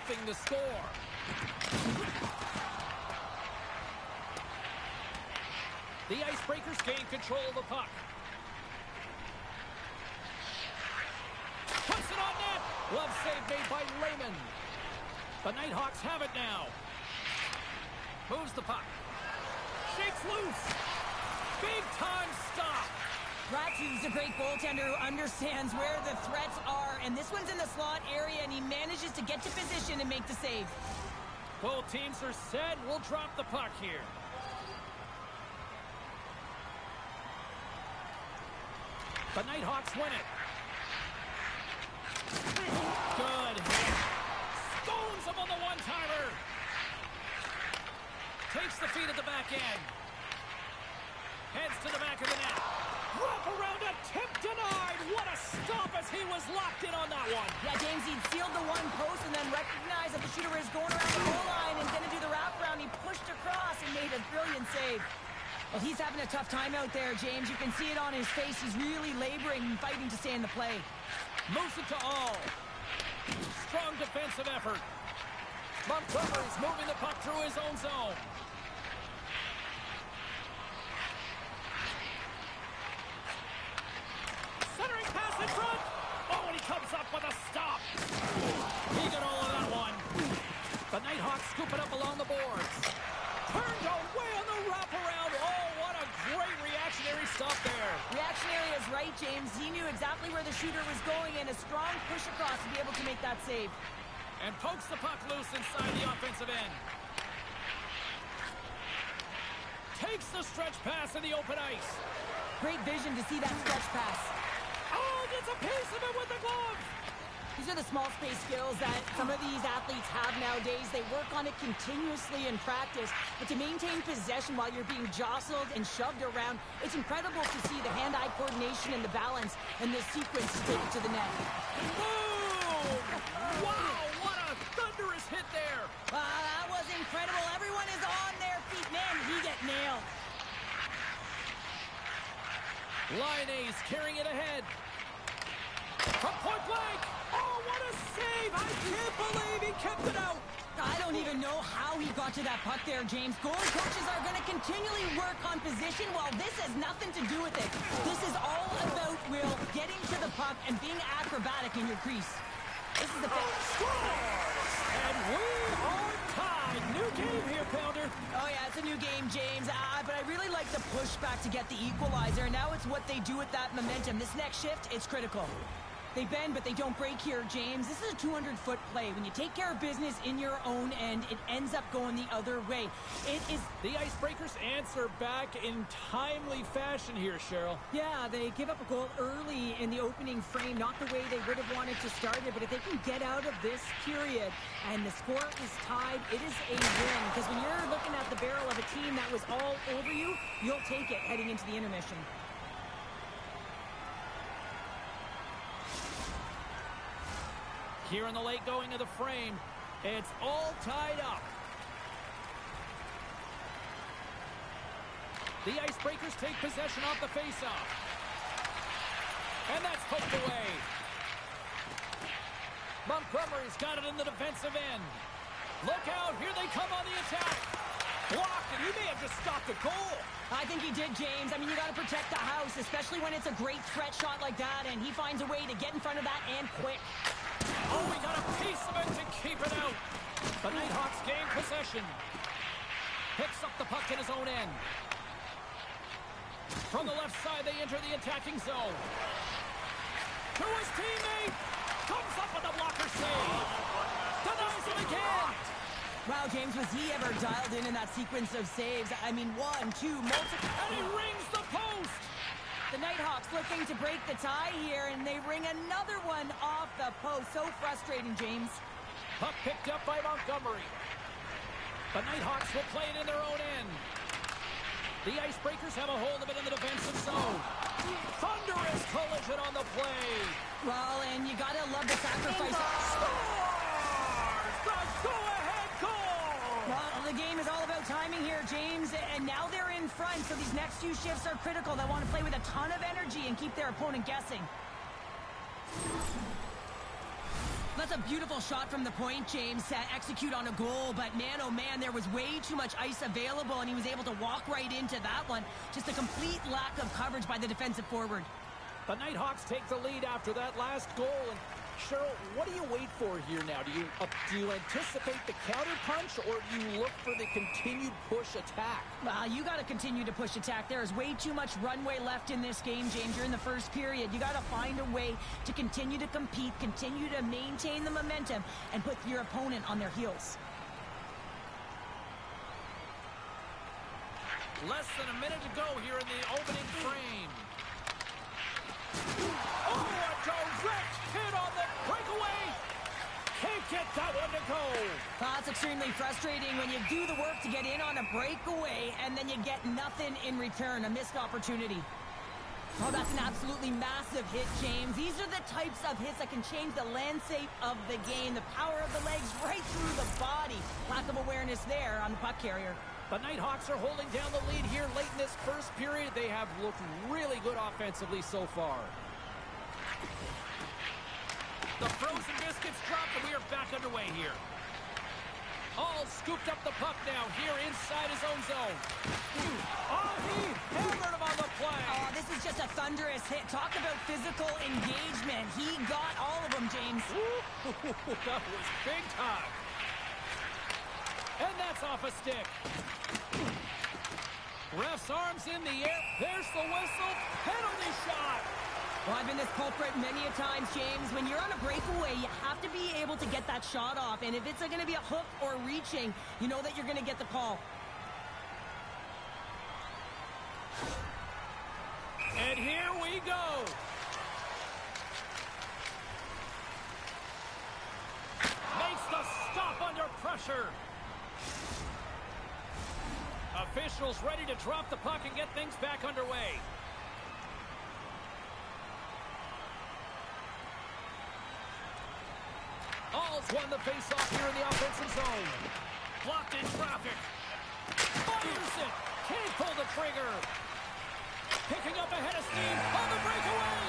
2-0 the score. The Icebreakers gain control of the puck. Puts it on net. Glove save made by Lehman. The Nighthawks have it now. Moves the puck. Shakes loose. Big time stop. Ratchet is a great goaltender who understands where the threats are, and this one's in the slot area, and he manages to get to position and make the save. Both teams are set. We'll drop the puck here. The Nighthawks win it. Good hit. Stones him on the one-timer. Takes the feed at the back end. Heads to the back of the net. Wrap around attempt denied. What a stop as he was locked in on that one. Yeah, James, he'd sealed the one post and then recognized that the shooter is going around the goal line and going to do the wraparound. He pushed across and made a brilliant save. Well, he's having a tough time out there, James. You can see it on his face. He's really laboring and fighting to stay in the play. Moves it to all. Strong defensive effort. Montgomery's moving the puck through his own zone. Centering pass in front. Oh, and he comes up with a stop. He got all of that one. The Nighthawks scoop it up along the boards. Turned away on the wraparound. Oh, what a great reactionary stop there. Reactionary is right, James. He knew exactly where the shooter was going and a strong push across to be able to make that save. And pokes the puck loose inside the offensive end. Takes the stretch pass in the open ice. Great vision to see that stretch pass. Oh, gets a piece of it with the glove. These are the small space skills that some of these athletes have nowadays. They work on it continuously in practice, but to maintain possession while you're being jostled and shoved around, it's incredible to see the hand-eye coordination and the balance in this sequence to take it to the net. Boom! Wow, what a thunderous hit there. That was incredible. Everyone is on their feet. Man, he get nailed. Line A's carrying it ahead. From point blank. Oh, what a save! I can't believe he kept it out. I don't even know how he got to that puck there, James. Goalie coaches are going to continually work on position while this has nothing to do with it. This is all about, Will, getting to the puck and being acrobatic in your crease. This is the scores! And we are tied. New game here, Pounder. Oh, yeah, it's a new game, James. But I really like the pushback to get the equalizer. Now it's what they do with that momentum. This next shift, it's critical. They bend, but they don't break here, James. This is a 200-foot play. When you take care of business in your own end, it ends up going the other way. It is... The Icebreakers answer back in timely fashion here, Cheryl. Yeah, they give up a goal early in the opening frame, not the way they would have wanted to start it, but if they can get out of this period and the score is tied, it is a win. Because when you're looking at the barrel of a team that was all over you, you'll take it heading into the intermission. Here in the late going of the frame, it's all tied up. The Icebreakers take possession off the faceoff. And that's poked away. Montgomery's got it in the defensive end. Look out, here they come on the attack. Blocked, and he may have just stopped the goal. I think he did, James. I mean, you got to protect the house, especially when it's a great threat shot like that, and he finds a way to get in front of that and quick. Oh, we got a piece of it to keep it out. The Nighthawks gain possession. Picks up the puck in his own end. From the left side, they enter the attacking zone. To his teammate. Comes up with a blocker save. Denies him again. Wow, James, was he ever dialed in that sequence of saves? I mean, 1, 2, multiple. And he rings the post. The Nighthawks looking to break the tie here, and they ring another one off the post. So frustrating, James. Puck picked up by Montgomery. The Nighthawks will play it in their own end. The Icebreakers have a hold of it in the defensive zone. Thunderous collision on the play. Well, and you gotta love the sacrifice. Scores! The go-ahead goal! Well, the game is all about timing here, James, and now they're in front, so these next few shifts are critical. They want to play with a ton of energy and keep their opponent guessing. That's a beautiful shot from the point, James, to execute on a goal. But man, oh man, there was way too much ice available, and he was able to walk right into that one. Just a complete lack of coverage by the defensive forward. The Nighthawks take the lead after that last goal. And Cheryl, what do you wait for here now? Do you anticipate the counter punch, or do you look for the continued push attack? Well, you got to continue to push attack. There is way too much runway left in this game, James. You're in the first period. You got to find a way to continue to compete, continue to maintain the momentum, and put your opponent on their heels. Less than a minute to go here in the opening frame. Oh, a direct hit on the breakaway. Can't get that one to go. It's extremely frustrating when you do the work to get in on a breakaway and then you get nothing in return, a missed opportunity. Oh, that's an absolutely massive hit, James. These are the types of hits that can change the landscape of the game. The power of the legs right through the body. Lack of awareness there on the puck carrier. The Nighthawks are holding down the lead here late in this first period. They have looked really good offensively so far. The frozen biscuits dropped, and we are back underway here. All scooped up the puck now here inside his own zone. Oh, he hammered him on the play. Oh, this is just a thunderous hit. Talk about physical engagement. He got all of them, James. That was big time. And that's off a stick. Ref's arms in the air. There's the whistle. Penalty shot. Well, I've been this culprit many a times, James. When you're on a breakaway, you have to be able to get that shot off. And if it's going to be a hook or reaching, you know that you're going to get the call. And here we go. Makes the stop under pressure. Officials ready to drop the puck and get things back underway. All's won the faceoff here in the offensive zone. Blocked in traffic. Fires it. Can't pull the trigger. Picking up ahead of steam on the breakaway.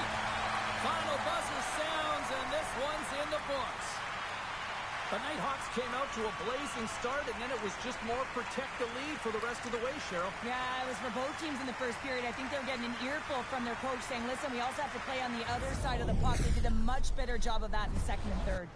Final buzzer sounds, and this one's in the books. The Nighthawks came out to a blazing start, and then it was just more protect the lead for the rest of the way, Cheryl. Yeah, it was for both teams in the first period. I think they were getting an earful from their coach saying, listen, we also have to play on the other side of the puck. They did a much better job of that in the second and third.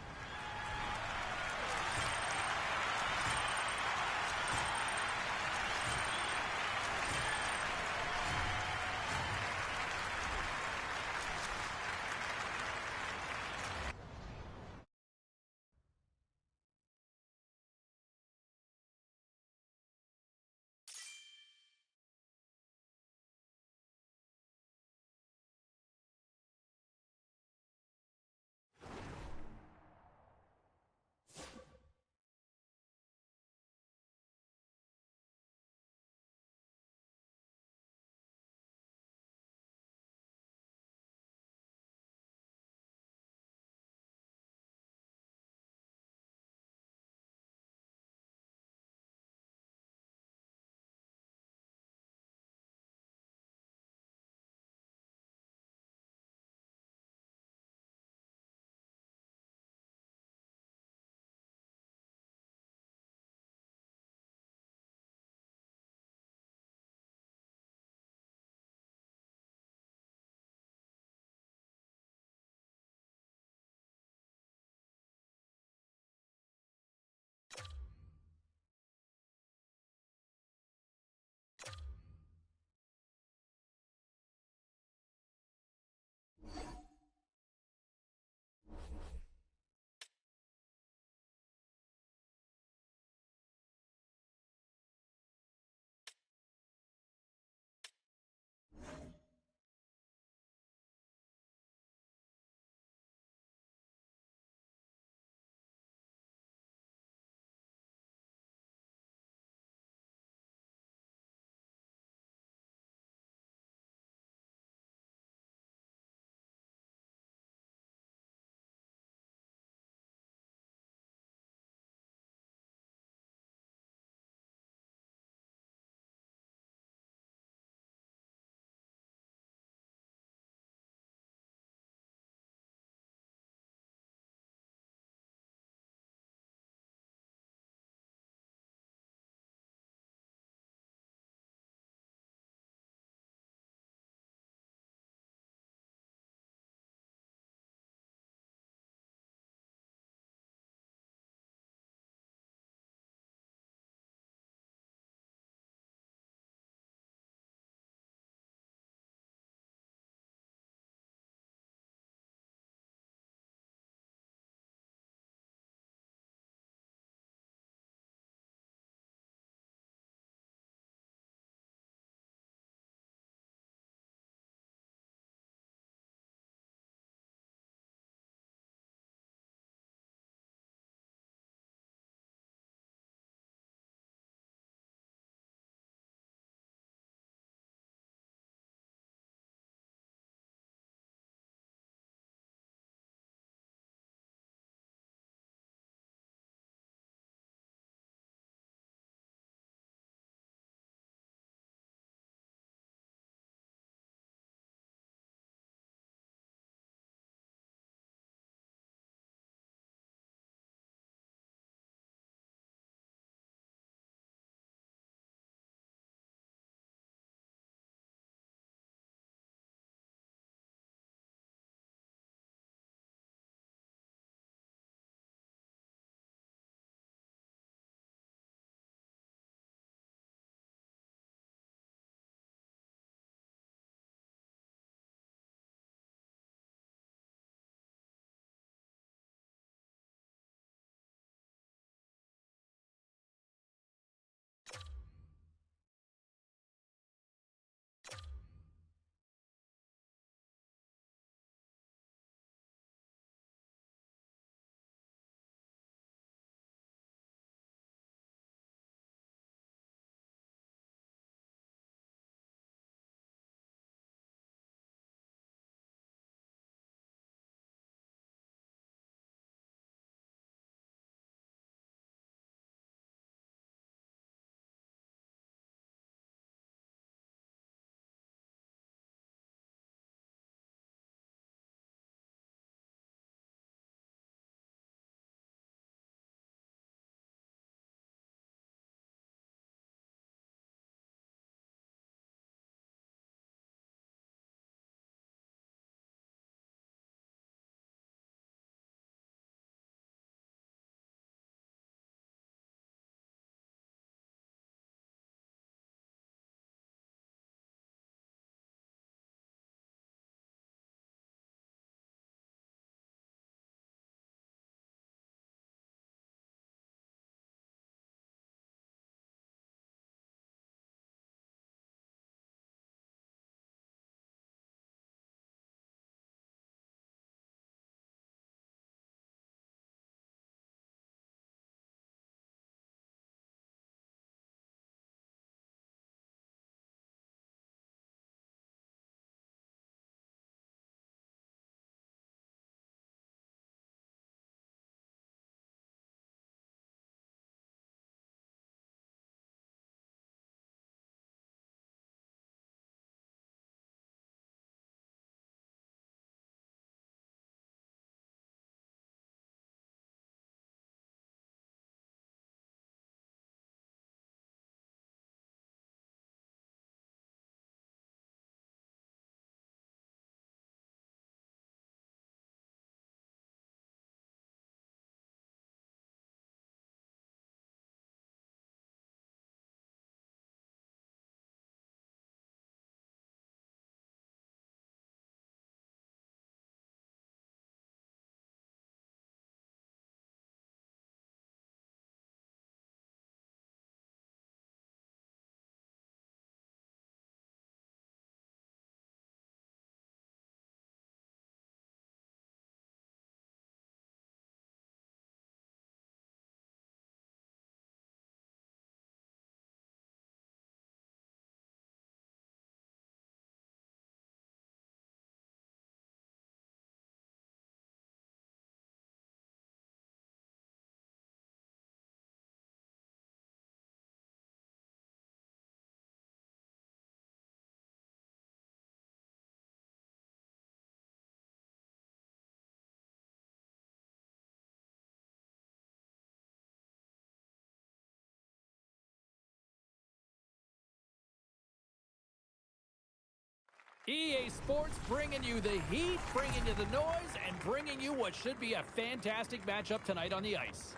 EA Sports bringing you the heat, bringing you the noise, and bringing you what should be a fantastic matchup tonight on the ice.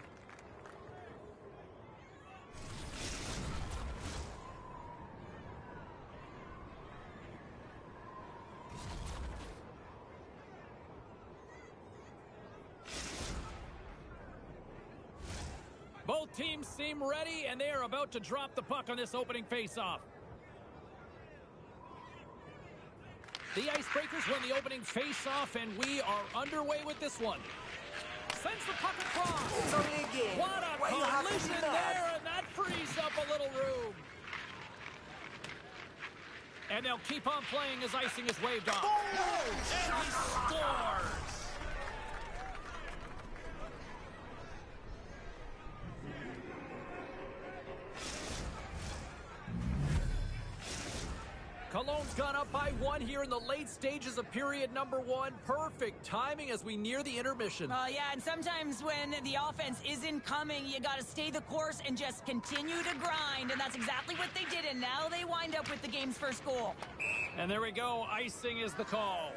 Both teams seem ready, and they are about to drop the puck on this opening faceoff. The Icebreakers win the opening faceoff, and we are underway with this one. Sends the puck across. It's only a game. What a collision there, and that frees up a little room. And they'll keep on playing as icing is waved off. And he scores. Cologne's gone up by 1 here in the late stages of period number 1. Perfect timing as we near the intermission. Yeah, and sometimes when the offense isn't coming, you got to stay the course and just continue to grind. And that's exactly what they did, and now they wind up with the game's first goal. And there we go. Icing is the call.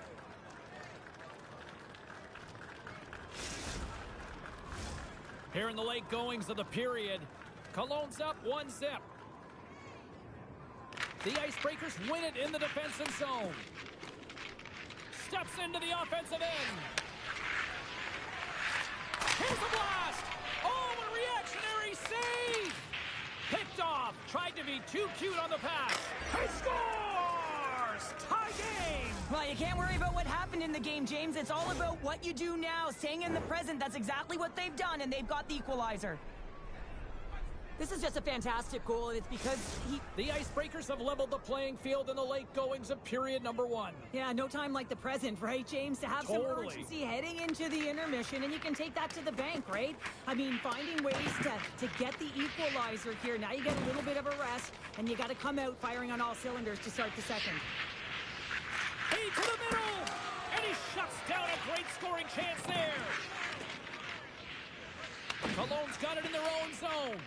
Here in the late goings of the period, Cologne's up 1-0. The Icebreakers win it in the defensive zone. Steps into the offensive end. Here's a blast! Oh, a reactionary save! Picked off. Tried to be too cute on the pass. He scores! Tie game! Well, you can't worry about what happened in the game, James. It's all about what you do now, staying in the present. That's exactly what they've done, and they've got the equalizer. This is just a fantastic goal, and it's because The Icebreakers have leveled the playing field in the late goings of period number 1. Yeah, no time like the present, right, James? To have some urgency heading into the intermission, and you can take that to the bank, right? I mean, finding ways to get the equalizer here. Now you get a little bit of a rest, and you got to come out firing on all cylinders to start the second. He to the middle, and he shuts down a great scoring chance there. Cologne's got it in their own zone.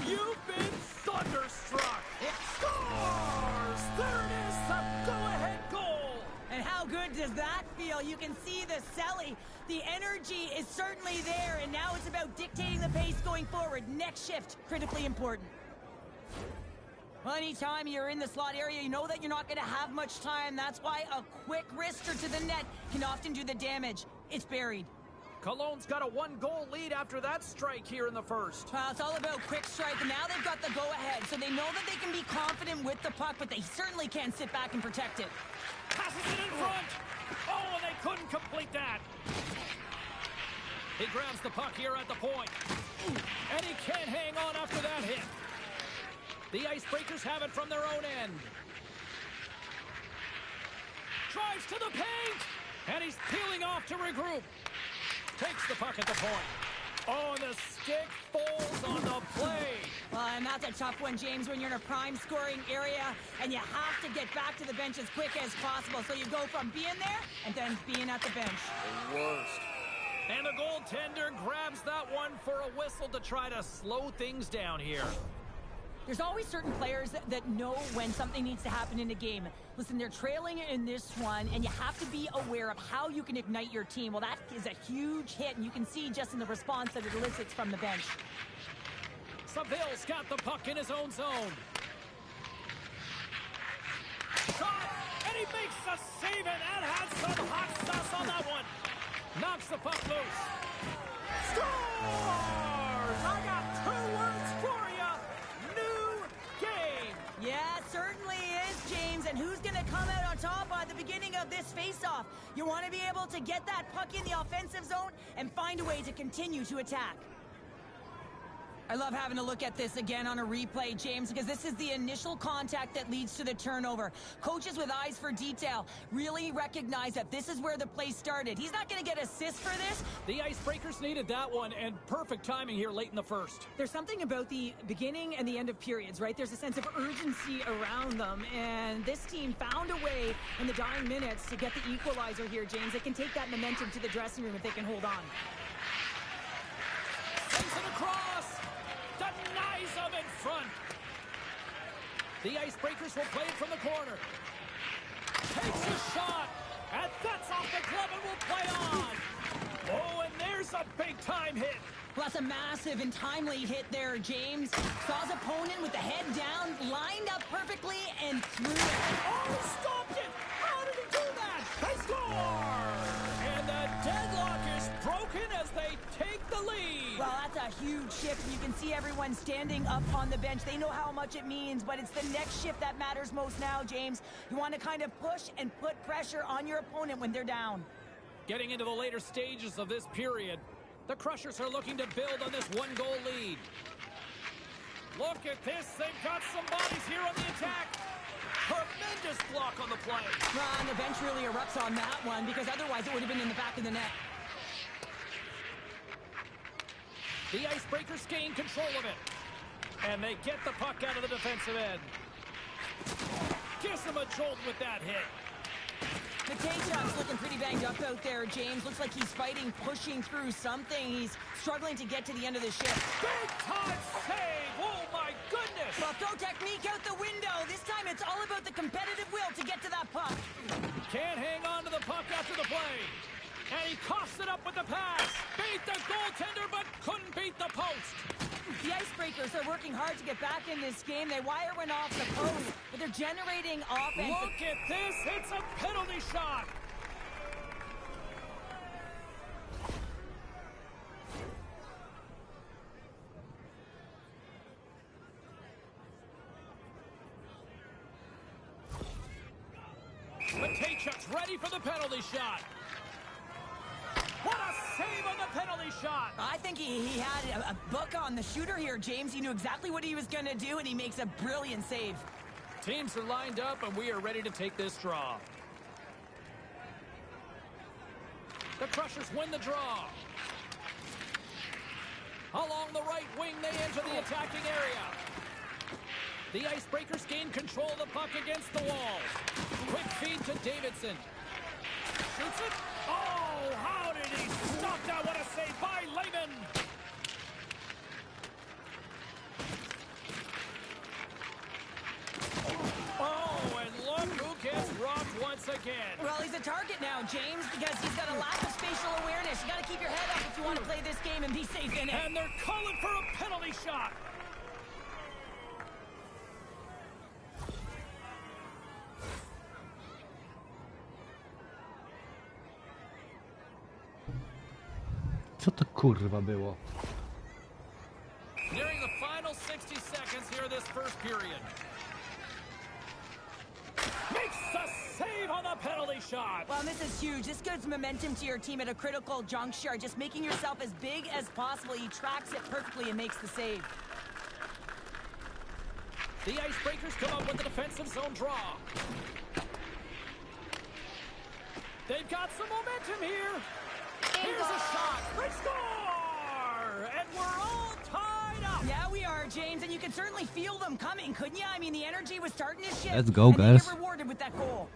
You've been thunderstruck. It scores! There it is, the go-ahead goal. And how good does that feel? You can see the celly. The energy is certainly there, and now it's about dictating the pace going forward. Next shift, critically important. Well, anytime you're in the slot area, you know that you're not going to have much time. That's why a quick wrister to the net can often do the damage. It's buried. Cologne's got a 1-goal lead after that strike here in the first. Well, it's all about quick strike, and now they've got the go-ahead, so they know that they can be confident with the puck, but they certainly can't sit back and protect it. Passes it in front. Oh, and they couldn't complete that. He grabs the puck here at the point. And he can't hang on after that hit. The Icebreakers have it from their own end. Drives to the paint. And he's peeling off to regroup. Takes the puck at the point. Oh, the stick falls on the play. Well, and that's a tough one, James, when you're in a prime scoring area and you have to get back to the bench as quick as possible. So you go from being there and then being at the bench. The worst. And the goaltender grabs that one for a whistle to try to slow things down here. There's always certain players that know when something needs to happen in a game. Listen, they're trailing in this one, and you have to be aware of how you can ignite your team. Well, that is a huge hit, and you can see just in the response that it elicits from the bench. Seville's got the puck in his own zone. Shot, and he makes the save, and that has some hot sauce on that one. Knocks the puck loose. Scores! I got 2 words for you. New game. Yeah, certainly is, James. And who's going to come out on top at the beginning of this face-off? You want to be able to get that puck in the offensive zone and find a way to continue to attack. I love having a look at this again on a replay, James, because this is the initial contact that leads to the turnover. Coaches with eyes for detail really recognize that this is where the play started. He's not going to get assists for this. The Icebreakers needed that one, and perfect timing here late in the first. There's something about the beginning and the end of periods, right? There's a sense of urgency around them, and this team found a way in the dying minutes to get the equalizer here, James. They can take that momentum to the dressing room if they can hold on. Sends it across. Denies them in front. The Icebreakers will play it from the corner. Takes a shot. And that's off the glove and will play on. Oh, and there's a big-time hit. Well, that's a massive and timely hit there, James. Saw his opponent with the head down, lined up perfectly, and threw it. Oh, stopped it! How did he do that? They score! And the deadlock is broken as they take the lead. Well, that's a huge shift. You can see everyone standing up on the bench. They know how much it means, but it's the next shift that matters most now, James. You want to kind of push and put pressure on your opponent when they're down. Getting into the later stages of this period, the Crushers are looking to build on this one-goal lead. Look at this. They've got some bodies here on the attack. Tremendous block on the play. Well, and the bench really erupts on that one because otherwise it would have been in the back of the net. The Icebreakers gain control of it. And they get the puck out of the defensive end. Gives them a jolt with that hit. Matejchuk's looking pretty banged up out there, James. Looks like he's fighting, pushing through something. He's struggling to get to the end of the shift. Big time save! Oh my goodness! Well, throw technique out the window. This time it's all about the competitive will to get to that puck. Can't hang on to the puck after the play. And he coughs it up with the pass. Beat the goaltender, but couldn't beat the post. The Icebreakers are working hard to get back in this game. They wire one off the post, but they're generating offense. Look at this. It's a penalty shot. Matejchuk's ready for the penalty shot. What a save on the penalty shot! I think he had a book on the shooter here, James. He knew exactly what he was going to do, and he makes a brilliant save. Teams are lined up, and we are ready to take this draw. The Crushers win the draw. Along the right wing, they enter the attacking area. The Icebreakers gain control of the puck against the wall. Quick feed to Davidson. Shoots it. Oh, how did he stop that? What a save by Lehman. Oh, and look who gets rocked once again. Well, he's a target now, James, because he's got a lack of spatial awareness. You got to keep your head up if you want to play this game and be safe in it. And they're calling for a penalty shot. Co to kurwa było? Nearing the final 60 seconds here this first period. Makes the save on the penalty shot. Well, this is huge. This gives momentum to your team at a critical juncture. Just making yourself as big as possible. He tracks it perfectly and makes the save. The Icebreakers come up with the defensive zone draw. They've got some momentum here. Here's a shot. They score! And we're all tied up. Yeah, we are, James, and you can certainly feel them coming, couldn't you? I mean, the energy was starting to shift. Let's go, and guys. They get rewarded with that goal.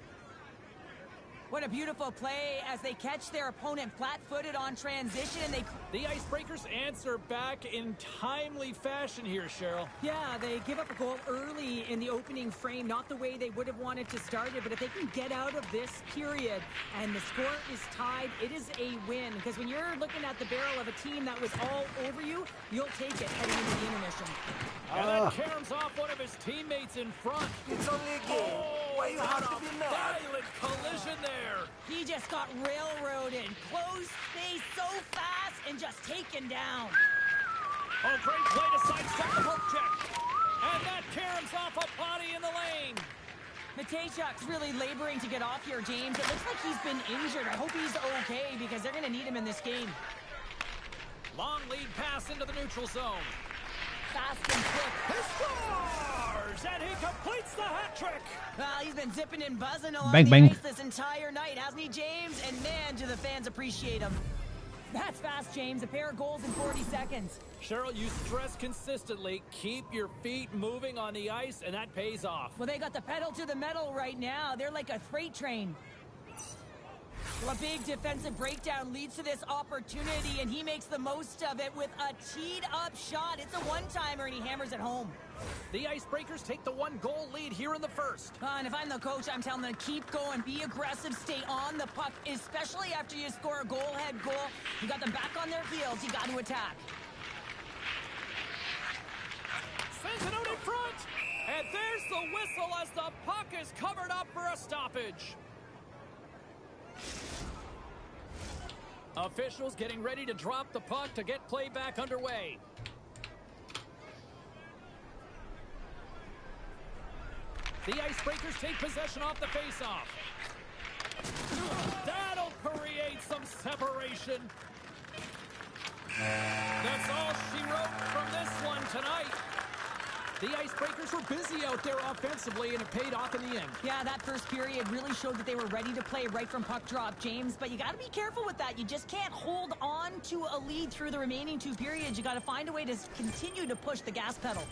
What a beautiful play as they catch their opponent flat-footed on transition, and The Icebreakers answer back in timely fashion here, Cheryl. Yeah, they give up a goal early in the opening frame, not the way they would have wanted to start it, but if they can get out of this period and the score is tied, it is a win, because when you're looking at the barrel of a team that was all over you, you'll take it heading into the intermission. And then caroms off one of his teammates in front. It's only a game. Why you have to be mad? Violent collision there. He just got railroaded, closed space so fast, and just taken down. Oh, great play to sidestep the poke check. And that caroms off a body in the lane. Matejchuk's really laboring to get off here, James. It looks like he's been injured. I hope he's okay, because they're going to need him in this game. Long lead pass into the neutral zone. Fast and quick. He scores! And he completes the hat trick. Well, he's been zipping and buzzing along Bang, the bang. ice this entire night, hasn't he, James? And man, do the fans appreciate him. That's fast, James. A pair of goals in 40 seconds. Cheryl, you stress consistently, keep your feet moving on the ice, and that pays off. Well, they got the pedal to the metal right now. They're like a freight train. Well, a big defensive breakdown leads to this opportunity, and he makes the most of it with a teed-up shot. It's a one-timer, and he hammers it home. The Icebreakers take the 1-goal lead here in the first. And if I'm the coach, I'm telling them to keep going, be aggressive, stay on the puck, especially after you score a goal-ahead goal. You got them back on their heels. You got to attack. Sends it out in front. And there's the whistle as the puck is covered up for a stoppage. Officials getting ready to drop the puck to get play back underway. The Icebreakers take possession off the faceoff. That'll create some separation. That's all she wrote from this one tonight. The Icebreakers were busy out there offensively, and it paid off in the end. Yeah, that first period really showed that they were ready to play right from puck drop, James. But you got to be careful with that. You just can't hold on to a lead through the remaining 2 periods. You got to find a way to continue to push the gas pedal.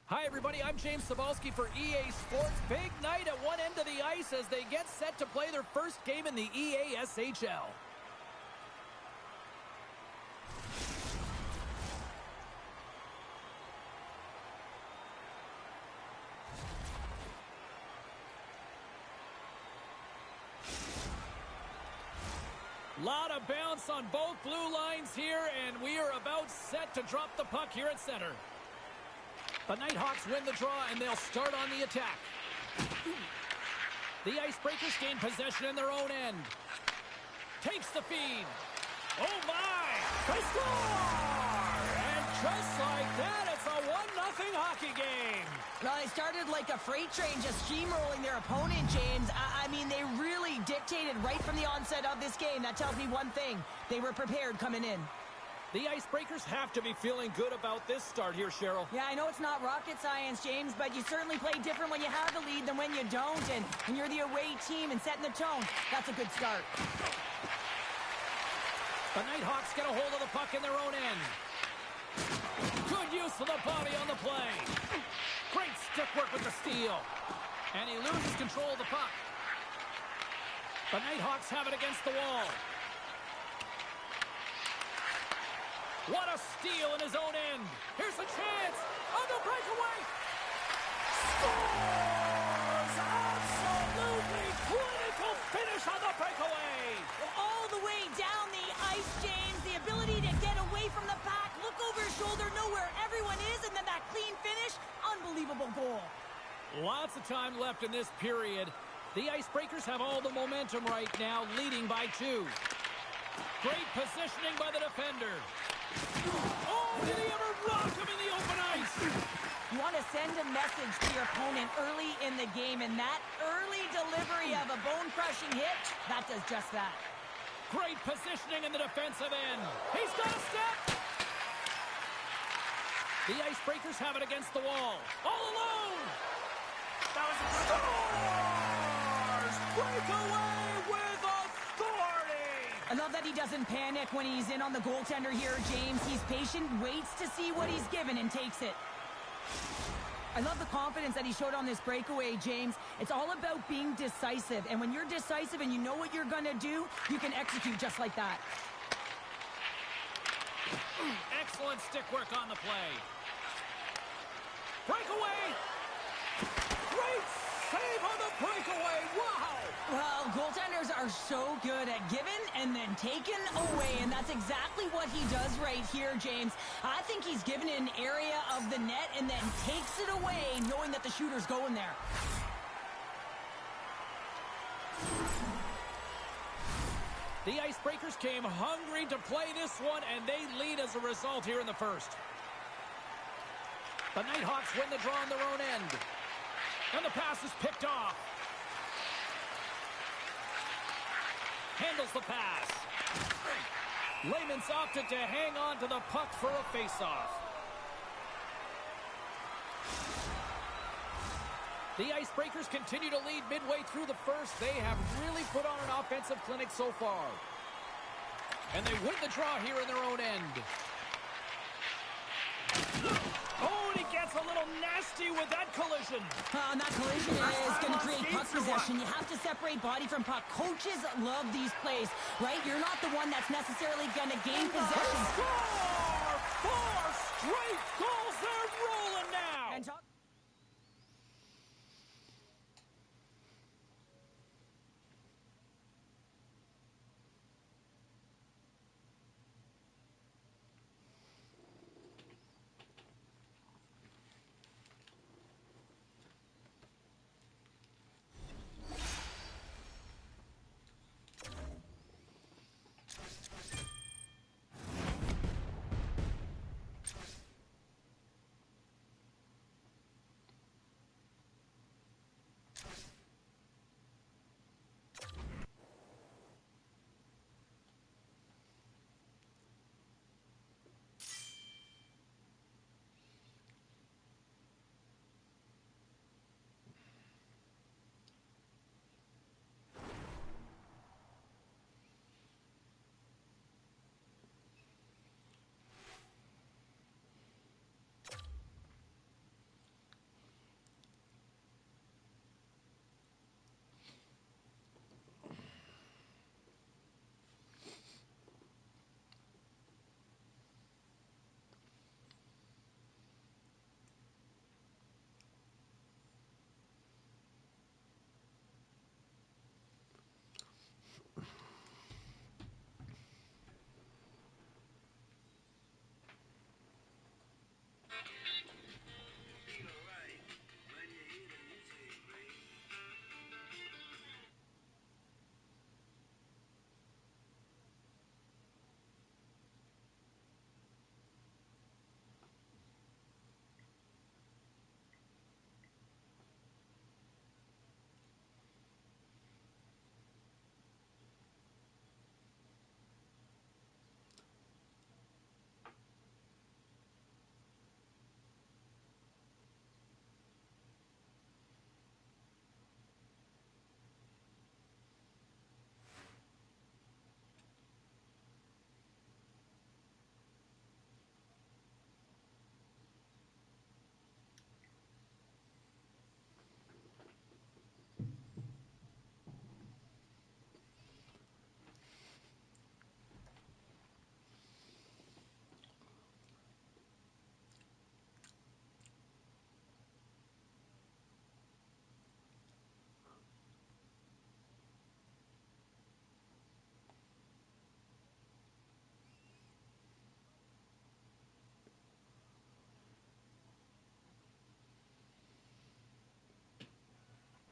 Hi, everybody. I'm James Cebulski for EA Sports. Big night at one end of the ice as they get set to play their first game in the EASHL. Lot of bounce on both blue lines here, and we are about set to drop the puck here at center. The Nighthawks win the draw, and they'll start on the attack. The Icebreakers gain possession in their own end. Takes the feed. Oh, my! They score! And just like that, it's a 1-0 hockey game. Well, they started like a freight train just steamrolling their opponent, James. I mean, they really dictated right from the onset of this game. That tells me one thing. They were prepared coming in. The Icebreakers have to be feeling good about this start here, Cheryl. Yeah, I know it's not rocket science, James, but you certainly play different when you have the lead than when you don't. And when you're the away team and setting the tone, that's a good start. The Nighthawks get a hold of the puck in their own end. Good use of the body on the play. Great stick work with the steal. And he loses control of the puck. The Nighthawks have it against the wall. What a steal in his own end. Here's a chance on the breakaway. Scores! Absolutely critical finish on the breakaway. All the way down the ice, James. The ability to get away from the pack, look over his shoulder, know where everyone is, and then that clean finish. Unbelievable goal. Lots of time left in this period. The Icebreakers have all the momentum right now, leading by 2. Great positioning by the defender. Oh, did he ever rock him in the open ice? You want to send a message to your opponent early in the game, and that early delivery of a bone-crushing hit, that does just that. Great positioning in the defensive end. He's got a step. The Icebreakers have it against the wall. All alone. That was a Scores! Breakaway with authority. I love that he doesn't panic when he's in on the goaltender here, James. He's patient, waits to see what he's given, and takes it. I love the confidence that he showed on this breakaway, James. It's all about being decisive. And when you're decisive and you know what you're going to do, you can execute just like that. Excellent stick work on the play. Breakaway. Great save on the breakaway. Wow. Well, goaltenders are so good at giving and then taking away, and that's exactly what he does right here, James. I think he's given an area of the net and then takes it away, knowing that the shooter's going there. The Icebreakers came hungry to play this one, and they lead as a result here in the first. The Nighthawks win the draw on their own end. And the pass is picked off. Handles the pass. Layman's opted to hang on to the puck for a face-off. The Icebreakers continue to lead midway through the first. They have really put on an offensive clinic so far. And they win the draw here in their own end. Oh, and he gets a little nasty with that collision. And that collision is going to create puck possession. You have to separate body from puck. Coaches love these plays, right? You're not the one that's necessarily going to gain possession. Score! 4 straight goals. They're rolling now. And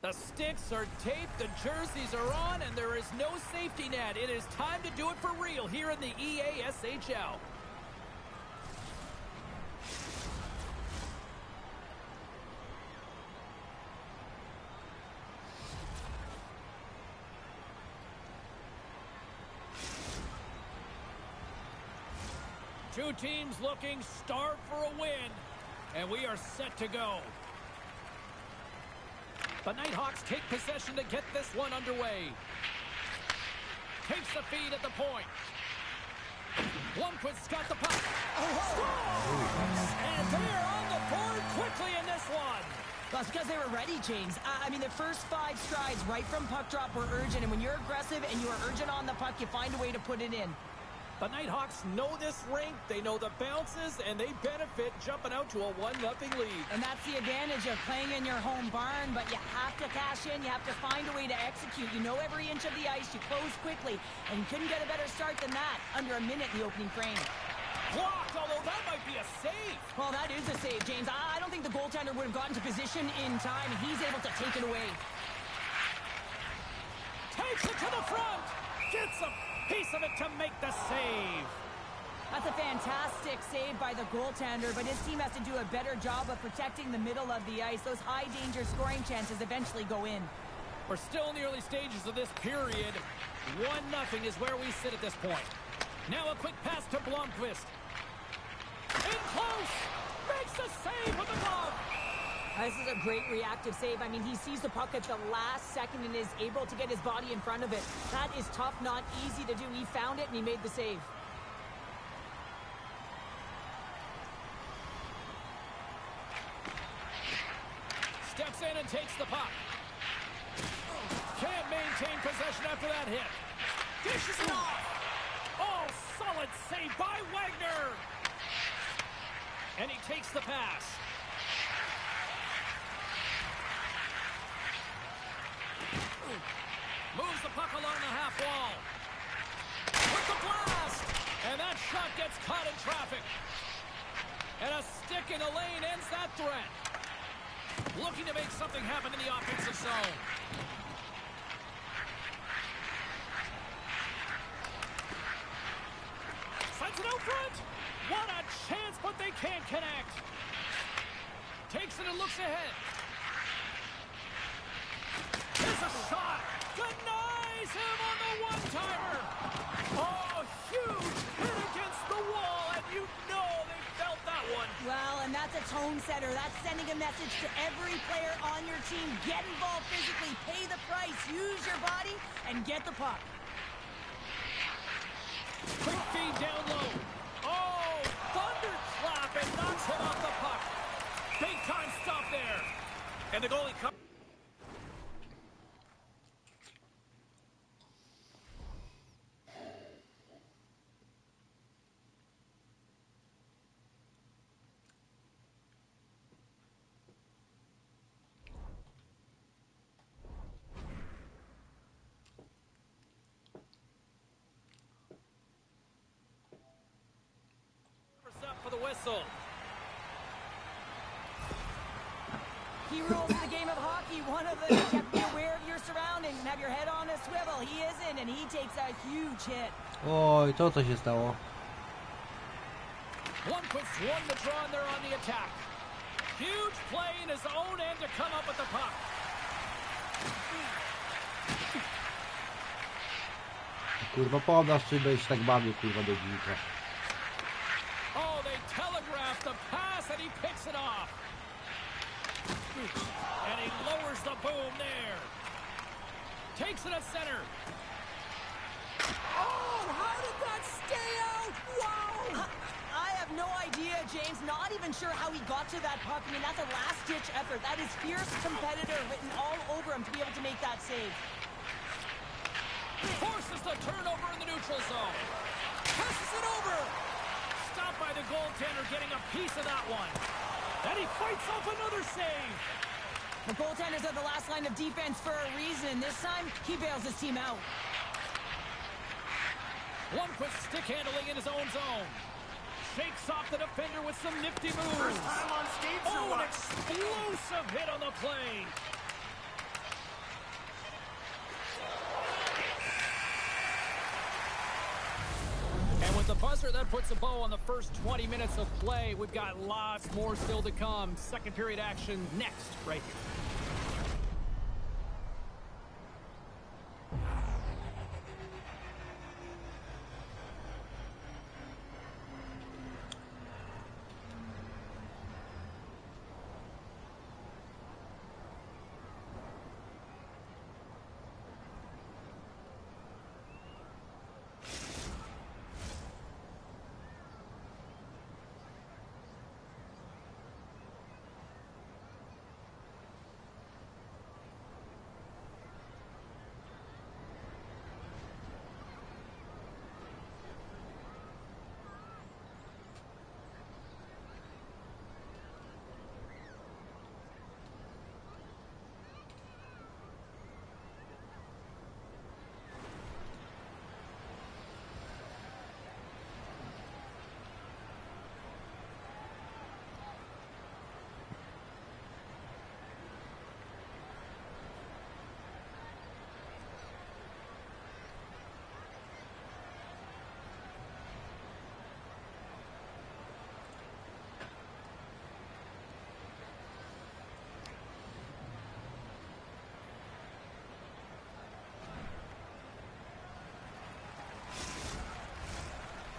The sticks are taped, the jerseys are on, and there is no safety net. It is time to do it for real here in the EASHL. Two teams looking starved for a win, and we are set to go. The Nighthawks take possession to get this one underway. Takes the feed at the point. Lundqvist's got the puck. Scores! And they're on the board quickly in this one. Well, it's because they were ready, James. I mean, the first 5 strides right from puck drop were urgent, and when you're aggressive and you are urgent on the puck, you find a way to put it in. The Nighthawks know this rink, they know the bounces, and they benefit jumping out to a 1-0 lead. And that's the advantage of playing in your home barn, but you have to cash in, you have to find a way to execute. You know every inch of the ice, you close quickly, and you couldn't get a better start than that, under a minute in the opening frame. Blocked, although that might be a save. Well, that is a save, James. I don't think the goaltender would have gotten to position in time, and he's able to take it away. Takes it to the front, gets a piece of it to make the save. That's a fantastic save by the goaltender, but his team has to do a better job of protecting the middle of the ice. Those high-danger scoring chances eventually go in. We're still in the early stages of this period. 1-0 is where we sit at this point. Now a quick pass to Blomqvist. In close! Makes the save with the glove! This is a great reactive save. I mean, he sees the puck at the last second and is able to get his body in front of it. That is tough, not easy to do. He found it and he made the save. Steps in and takes the puck. Can't maintain possession after that hit. Dishes it off. Oh, solid save by Wagner. And he takes the pass. Moves the puck along the half wall. With the blast! And that shot gets caught in traffic. And a stick in the lane ends that threat. Looking to make something happen in the offensive zone. Sends it out front. What a chance, but they can't connect. Takes it and looks ahead. There's a shot. Denies him on the one-timer. Oh, huge hit against the wall, and you know they felt that one. Well, and that's a tone setter. That's sending a message to every player on your team. Get involved physically, pay the price, use your body, and get the puck. Quick feed down low. Oh, thunderclap, and knocks him off the puck. Big time stop there. And the goalie comes. For the whistle. Key rules of the game of hockey. One of them, you have to be aware of your surroundings and have your head on a swivel. He isn't, and he takes a huge hit. Oj, to co się stało? Lundqvist won the draw, and they're on the attack. Huge play in his own end to come up with the puck. Kurwa, podasz, czy byś tak bawił, kurwa, do dzika. Oh, they telegraphed the pass, and he picks it off. And he lowers the boom there. Takes it at center. Oh, how did that stay out? Wow! I have no idea, James. Not even sure how he got to that puck. I mean, that's a last-ditch effort. That is fierce competitor written all over him to be able to make that save. Forces the turnover in the neutral zone. Passes it over. Stopped by the goaltender, getting a piece of that one. And he fights off another save. The goaltenders are the last line of defense for a reason. This time, he bails his team out. Lundqvist stick handling in his own zone. Shakes off the defender with some nifty moves. First time on skates or Oh, an what? explosive hit on the play. the buzzer, that puts a bow on the first 20 minutes of play. We've got lots more still to come. Second period action next, right here.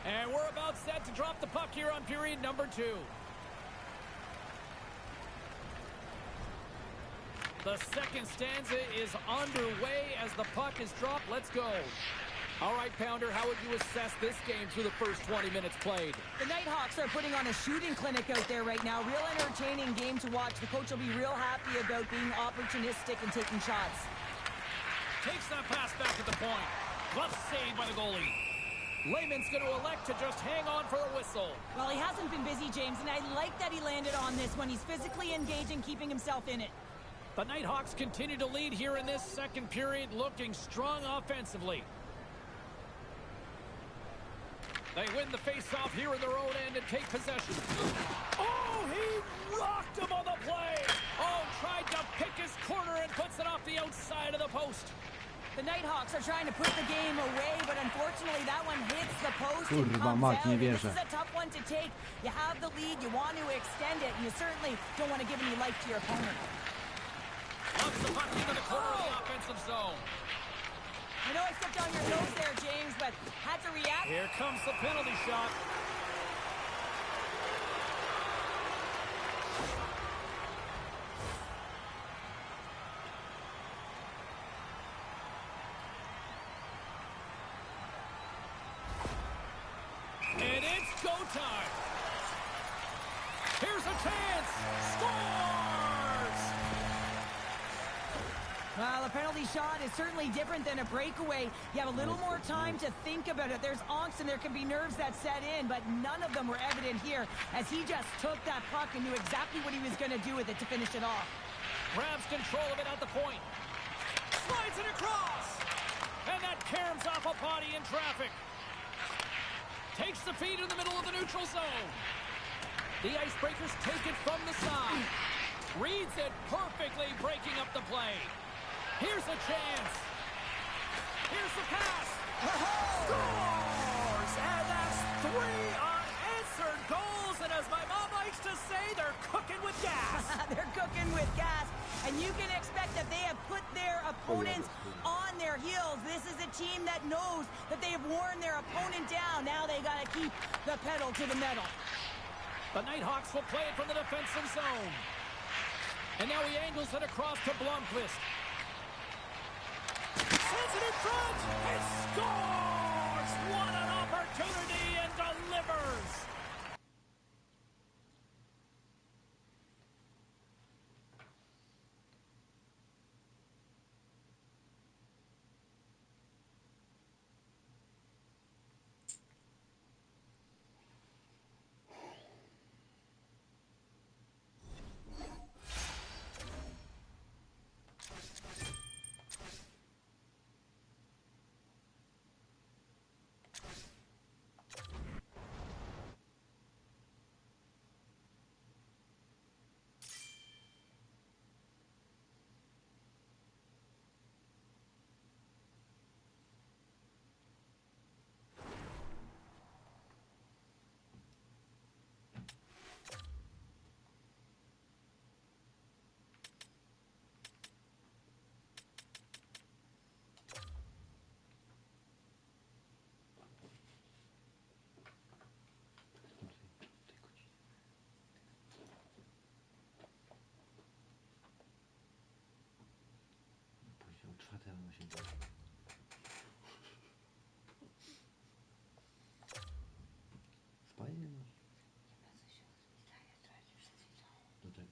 And we're about set to drop the puck here on period number 2. The second stanza is underway as the puck is dropped. Let's go. All right, Pounder, how would you assess this game through the first 20 minutes played? The Nighthawks are putting on a shooting clinic out there right now. Real entertaining game to watch. The coach will be real happy about being opportunistic and taking shots. Takes that pass back at the point. Glove saved by the goalie. Lehman's going to elect to just hang on for the whistle. Well, he hasn't been busy, James, and I like that he landed on this one. He's physically engaging, keeping himself in it. The Nighthawks continue to lead here in this second period, looking strong offensively. They win the face-off here in their own end and take possession. Oh, he rocked him on the play. Oh, tried to pick his corner and puts it off the outside of the post. The Nighthawks are trying to put the game away, but unfortunately that one hits the post and Kurwa comes mać, out. nie And this wierzę. is a tough one to take. You have the lead, you want to extend it, and you certainly don't want to give any life to your opponent. Loves the puck into the corner of the offensive zone. I know I stepped on your toes there, James, but had to react. Here comes the penalty shot. And it's go time. Here's a chance. Scores! Well, a penalty shot is certainly different than a breakaway. You have a little more time to think about it. There's angst and there can be nerves that set in, but none of them were evident here as he just took that puck and knew exactly what he was going to do with it to finish it off. Grabs control of it at the point. Slides it across. And that caroms off a body in traffic. Takes the feed in the middle of the neutral zone. The Icebreakers take it from the side. Reads it perfectly, breaking up the play. Here's a chance. Here's the pass. Scores! And that's 3 unanswered goals. And as my mom likes to say, they're cooking with gas. They're cooking with gas, and you can expect that they have put their opponents on their heels. This is a team that knows that they have worn their opponent down. Now they got to keep the pedal to the metal. The Nighthawks will play it from the defensive zone. And now he angles it across to Blomqvist. Sends it in front and scores! What an opportunity and delivers! pewno się dzieje. Spajnie masz? Do czego?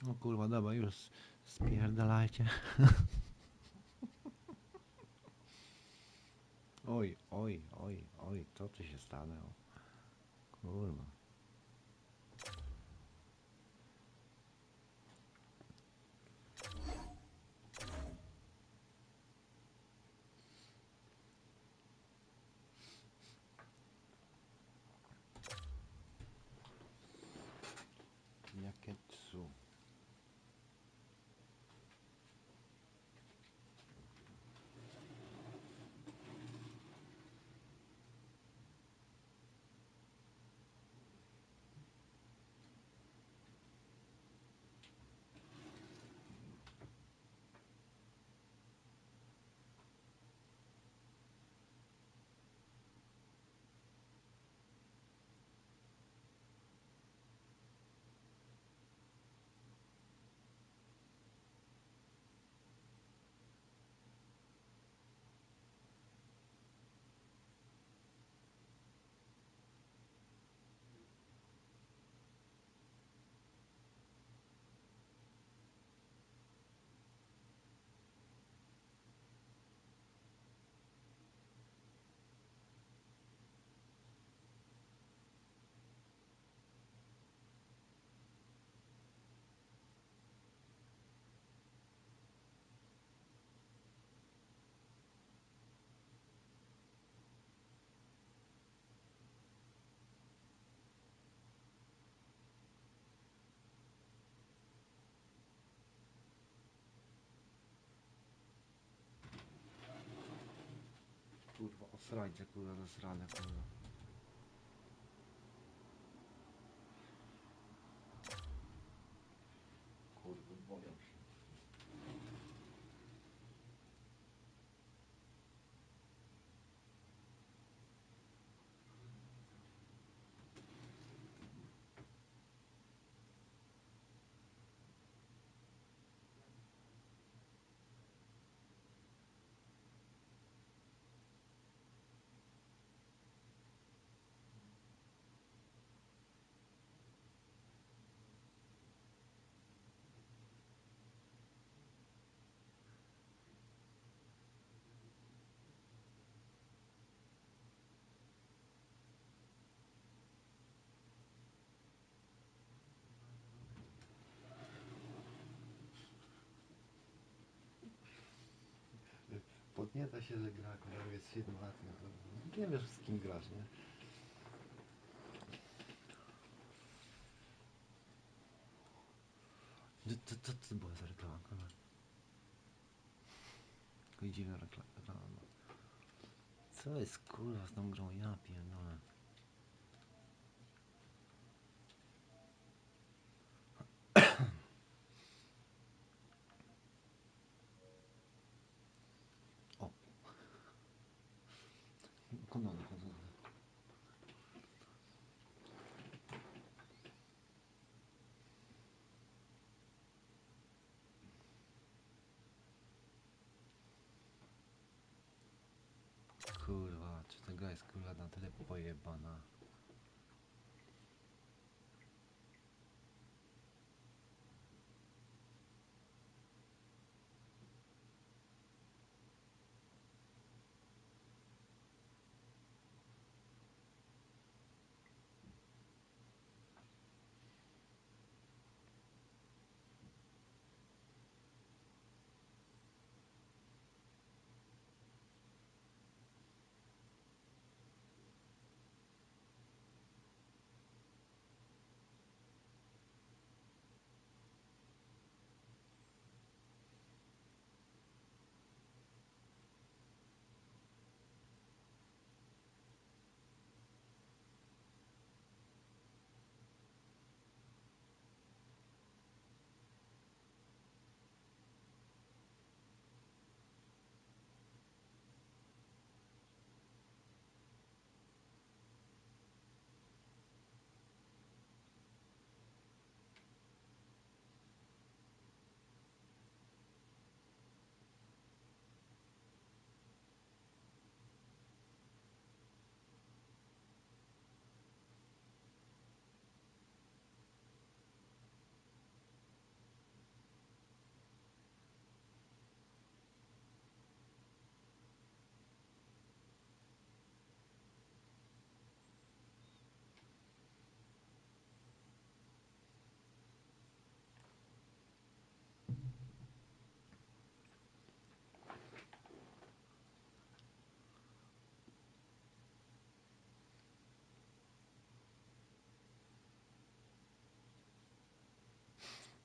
No kurwa, dobra, już spierdalajcie. Oj, oj, oj, oj, co tu się stanęło? Kurwa. Jakie cu. Kurwa, osrańce, kurwa, zasrane, kurwa. Kurwa, boją się. Podnieca się, że gra, kurwa, jest 7 lat, nie wiesz z kim grasz, nie? Co to była za reklama, kurwa? Tylko dziwna reklama. Co jest, kurwa, z tą grą? Ja pierdolę. 今度のことだ。Kurwa, czy ta gra jest kurwa na tyle pojebana?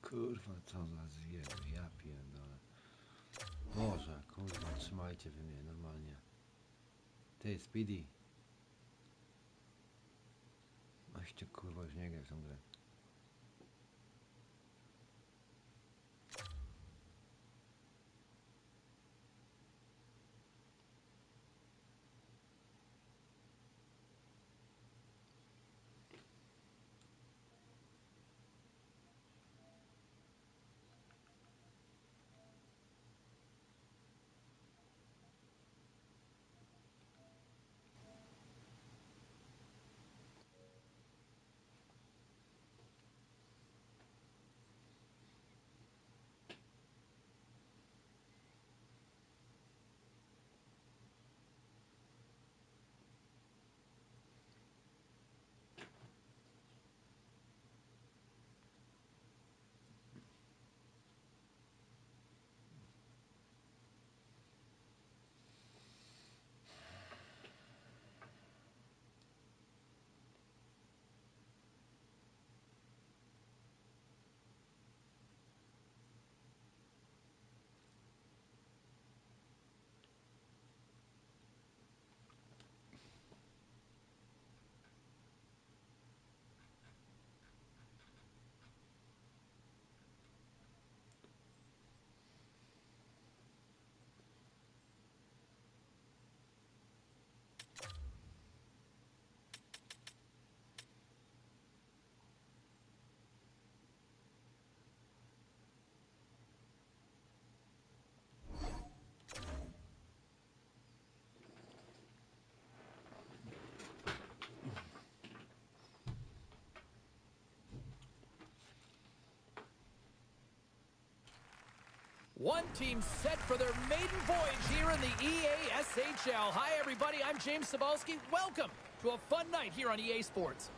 Kurwa, co za zjeb, ja pierdolę. Boże, kurwa, trzymajcie wy mnie normalnie. Ty, Speedy. Weźcie kurwa, już nie graj w tą grę. One team set for their maiden voyage here in the EASHL. Hi, everybody. I'm James Cebulski. Welcome to a fun night here on EA Sports.